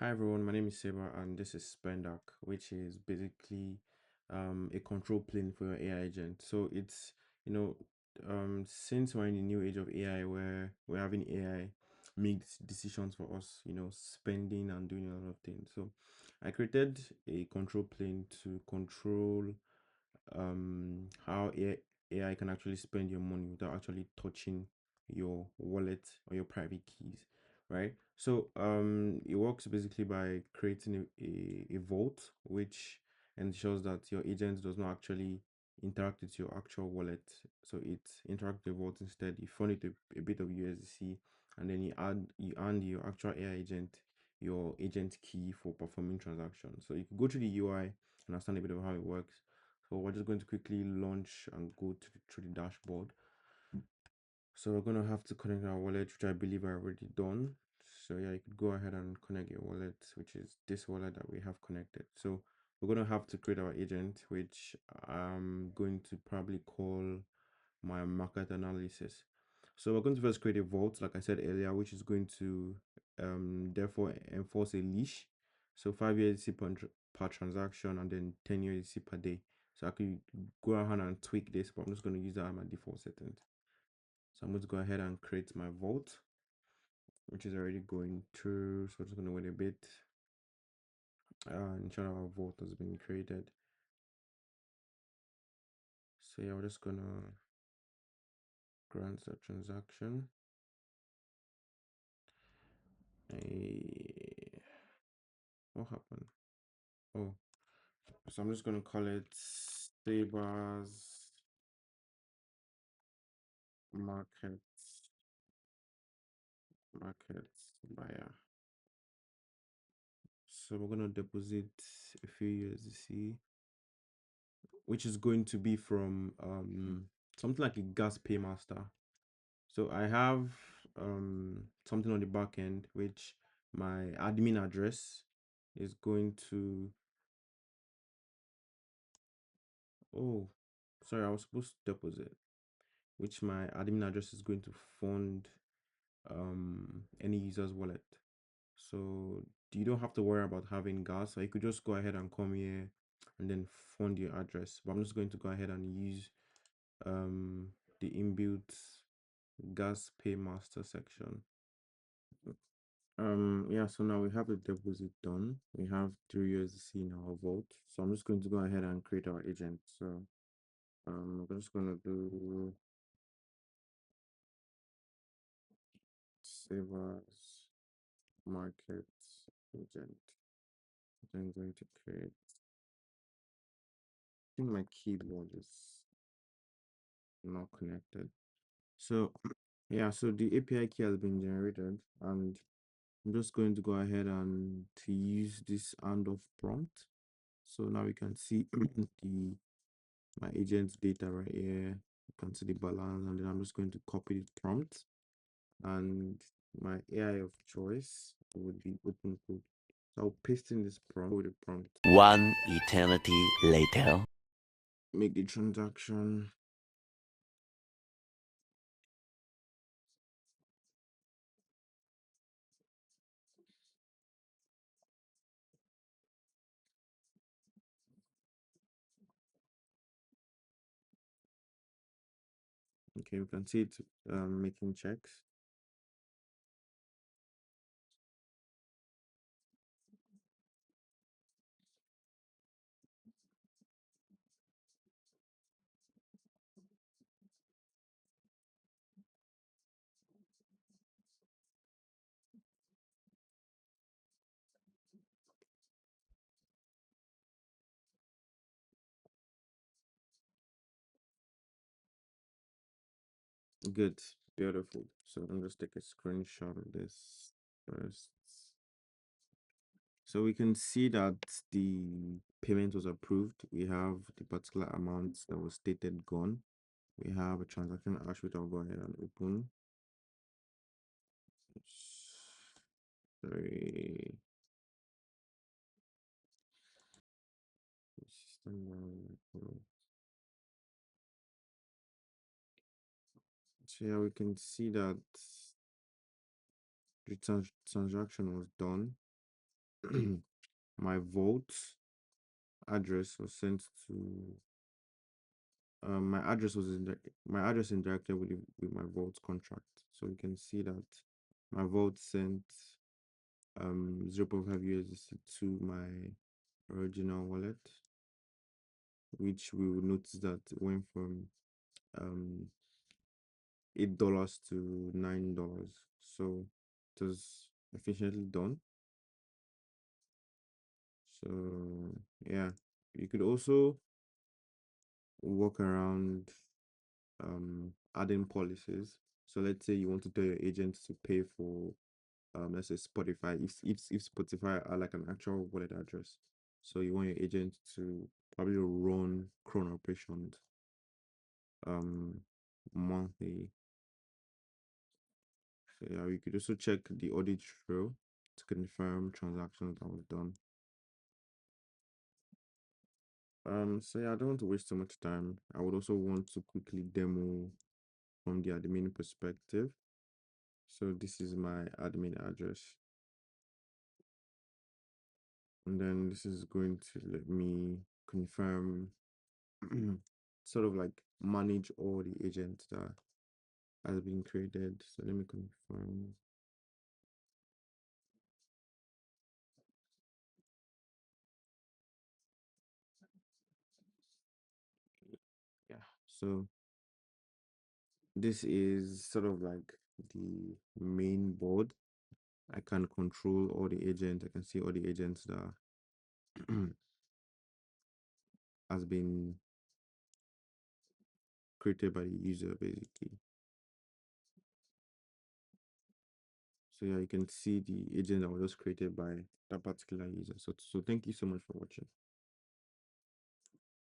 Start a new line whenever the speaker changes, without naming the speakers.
Hi everyone, my name is Seba and this is SpendArc, which is basically a control plane for your AI agent. So it's, you know, since we're in the new age of AI where we're having AI make decisions for us, spending and doing a lot of things. So I created a control plane to control how AI can actually spend your money without actually touching your wallet or your private keys, right? So it works basically by creating a vault which ensures that your agent does not actually interact with your actual wallet. So it interacts with the vault instead. You fund it a bit of USDC, and then you hand your actual AI agent your agent key for performing transactions. So you can go to the UI and understand a bit of how it works. So we're just going to quickly launch and go through the dashboard. So we're going to have to connect our wallet, which I believe I already done. So yeah, you could go ahead and connect your wallet, which is this wallet that we have connected. So we're going to have to create our agent, which I'm going to probably call my market analysis. So we're going to first create a vault, like I said earlier, which is going to therefore enforce a leash. So 5 USDC per transaction and then 10 USDC per day. So I could go ahead and tweak this, but I'm just going to use that as my default settings. So I'm going to go ahead and create my vault, which is already going through. So I'm just going to wait a bit. Ensure our vault has been created. So yeah, we're just going to grant the transaction. What happened? Oh, so I'm just going to call it Saber's Market Market Buyer. So we're going to deposit a few USDC, which is going to be from something like a gas paymaster. So I have something on the back end which my admin address is going to. Oh, sorry, I was supposed to deposit, which my admin address is going to fund any user's wallet. So you don't have to worry about having gas. So you could just go ahead and come here and then fund your address. But I'm just going to go ahead and use um the inbuilt gas paymaster section. Yeah, so now we have the deposit done. We have 3 USDC in our vault. So I'm just going to go ahead and create our agent. So we're just gonna do savers market agent. I'm going to create. I think my keyboard is not connected. So yeah, so the API key has been generated, and I'm just going to go ahead and to use this handoff prompt. So now we can see the my agent's data right here. You can see the balance, and then I'm just going to copy the prompt, and my AI of choice would be open code. So I'll paste in this prompt with the prompt.
One eternity later.
Make the transaction. Okay, we can see it making checks. Good, beautiful. So I'm just take a screenshot of this first. So we can see that the payment was approved. We have the particular amount that was stated gone. We have a transaction hash which I'll go ahead and open. Sorry. So yeah, we can see that the transaction was done. my vault address was sent to my address was my address interacted with with my vault contract. So you can see that my vault sent 0.5 USDC to my original wallet, which we will notice that went from um $8 to $9. So it was efficiently done. So yeah, you could also work around adding policies. So let's say you want to tell your agent to pay for let's say Spotify, if Spotify are like an actual wallet address. So you want your agent to probably run cron operations um monthly. So yeah, we could also check the audit trail to confirm transactions that was done. So yeah, I don't want to waste so much time. I would also want to quickly demo from the admin perspective. So this is my admin address. And then this is going to let me confirm sort of like manage all the agents that has been created. So let me confirm. Yeah. So this is sort of like the main board. I can control all the agents. I can see all the agents that has been created by the user basically. So yeah, you can see the agent that was just created by that particular user. So thank you so much for watching.